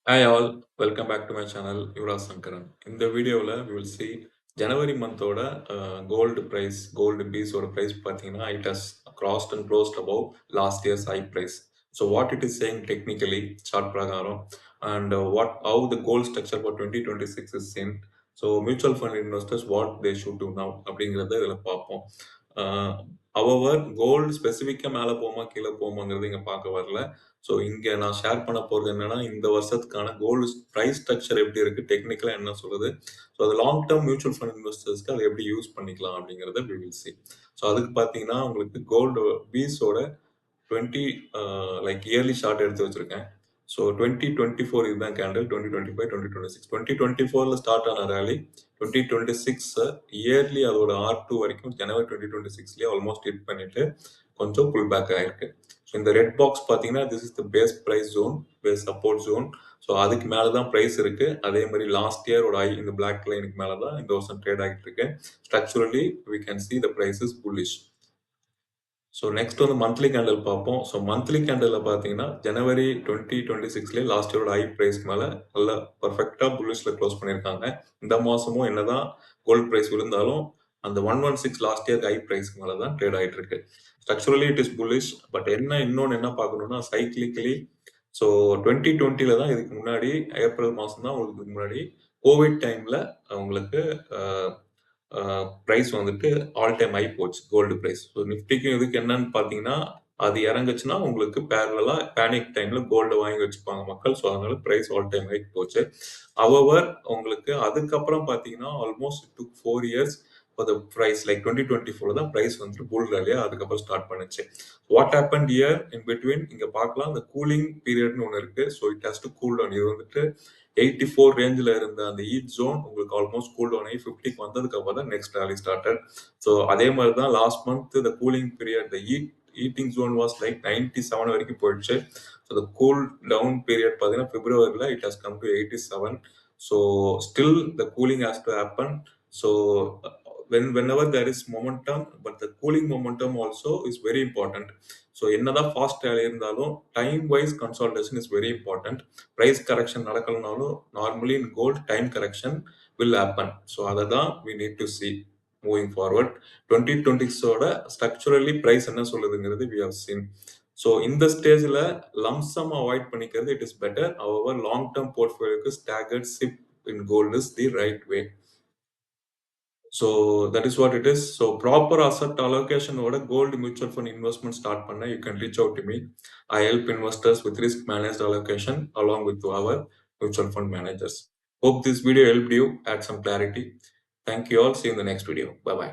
Hi all, welcome back to my channel Yuvraj Sankaran. In the video, we will see January month gold price, gold piece or price பார்த்தீங்கன்னா it has crossed and closed above last year's high price. So what it is saying technically, chart பிரகாரம் and how the gold structure for 2026 is seen. So mutual fund investors what they should do now அப்படிங்கிறத இதில் பார்ப்போம். However, gold ஸ்பெசிஃபிக்காக மேலே போமா கீழே போமாங்கிறது இங்கே பார்க்க வரல. ஸோ இங்கே நான் ஷேர் பண்ண போகிறது என்னன்னா இந்த வருஷத்துக்கான கோல்டு ப்ரைஸ் ஸ்ட்ரக்சர் எப்படி இருக்குது டெக்னிக்கலாக என்ன சொல்லுது ஸோ அது லாங் டேர்ம் மியூச்சுவல் ஃபண்ட் இன்வெஸ்டர்ஸ்க்கு அதை எப்படி யூஸ் பண்ணிக்கலாம் அப்படிங்கிறத வி வில் சி ஸோ அதுக்கு பார்த்தீங்கன்னா உங்களுக்கு கோல்டு பீஸோட 20 லைக் இயர்லி ஷார்ட் எடுத்து வச்சிருக்கேன் ஸோ 2024 இதுதான் கேண்டில் 2025 2026 2024ல ஸ்டார்ட் ஆன ரேலி 2026 இயர்லி அதோட R2 வரைக்கும் ஜனவரி 2026லயே ஆல்மோஸ்ட் ஹிட் பண்ணிட்டு கொஞ்சம் புல் பேக் ஆயிருக்கு ஸோ இந்த ரெட் பாக்ஸ் பார்த்தீங்கன்னா this is the base price zone base support zone so அதுக்கு மேலே தான் ப்ரைஸ் இருக்கு அதே மாதிரி லாஸ்ட் இயரோட ஐ இந்த பிளாக் லைனுக்கு மேலே தான் இந்த வருஷம் ட்ரேட் ஆகிட்டு இருக்கு structurally we can see the price is bullish so next வந்து மந்த்லி கேண்டில் பார்ப்போம் ஸோ மந்த்லி கேண்டில் பார்த்தீங்கன்னா ஜனவரி 2026லேயே லாஸ்ட் இயரோட ஹை ப்ரைஸ் மேலே நல்லா பர்ஃபெக்டாக புல்லிஷில் க்ளோஸ் பண்ணியிருக்காங்க இந்த மாதமும் என்னதான் கோல்டு ப்ரைஸ் விழுந்தாலும் அந்த 116 லாஸ்ட் இயர் ஹை ப்ரைஸ் மேலே தான் ட்ரேட் ஆகிட்டு இருக்கு ஸ்ட்ரக்சுரலி இட் இஸ் புல்லிஷ் பட் இன்னொன்று என்ன பார்க்கணும்னா சைக்கிளிக்கலி ஸோ 2020ல தான் இதுக்கு முன்னாடி ஏப்ரல் மாதம் தான் உங்களுக்கு முன்னாடி கோவிட் டைமில் உங்களுக்கு ப்ரைஸ் வந்துட்டு ஆல் டைம் ஹை போச்சு கோல்டு ப்ரைஸ் ஸோ நிஃப்டிக்கும் இதுக்கு என்னன்னு பார்த்தீங்கன்னா அது இறங்குச்சுன்னா உங்களுக்கு பேரலா பேனிக் டைம்ல கோல்டு வாங்கி வச்சுப்பாங்க மக்கள் ஸோ அதனால ப்ரைஸ் ஆல் டைம் ஹை போச்சு அவவர் உங்களுக்கு அதுக்கப்புறம் பார்த்தீங்கன்னா almost to 4 years the price like 2024 தான் price வந்துட்டு புல் ரேலியா அதுக்கப்புறம் ஸ்டார்ட் பண்ணுச்சு what happen year in between இங்க பார்க்கலாம் அந்த கூலிங் பீரியட்னு ஒன்று இருக்கு so it has to cool down இது வந்துட்டு 84 ரேஞ்சில் இருந்த அந்த ஈட் ஜோன் உங்களுக்கு ஆல்மோஸ்ட் கூல் டவுன் ஆகி 50க்கு வந்ததுக்கு அப்புறம் தான் நெக்ஸ்ட் ரேலி ஸ்டார்டட் ஸோ அதே மாதிரி தான் last month the cooling period the heating zone was like 97 வரைக்கும் போயிடுச்சு so the cool down period பார்த்தீங்கன்னா பிப்ரவரியில் it has come to 87 so still the cooling has to happen so whenever there is momentum but the cooling momentum also is very important so என்னதான் fast rally இருந்தாலும் time wise consolidation is very important price correction நடக்கலனாலும் normally in gold time correction will happen so அதை தான் we need to see moving forward 2026ஓட structurally price என்ன சொல்லுதுங்கிறது we have seen so இந்த ஸ்டேஜில் லம்சம் அவாய்ட் பண்ணிக்கிறது it is better our long term போர்ட்ஃபோலியோக்கு staggered SIP in gold is the right way So that is what it is. So proper asset allocation or gold mutual fund investment start panna, you can reach out to me. I help investors with risk managed allocation along with our mutual fund managers. Hope this video helped you add some clarity. Thank you all. See you in the next video. Bye bye.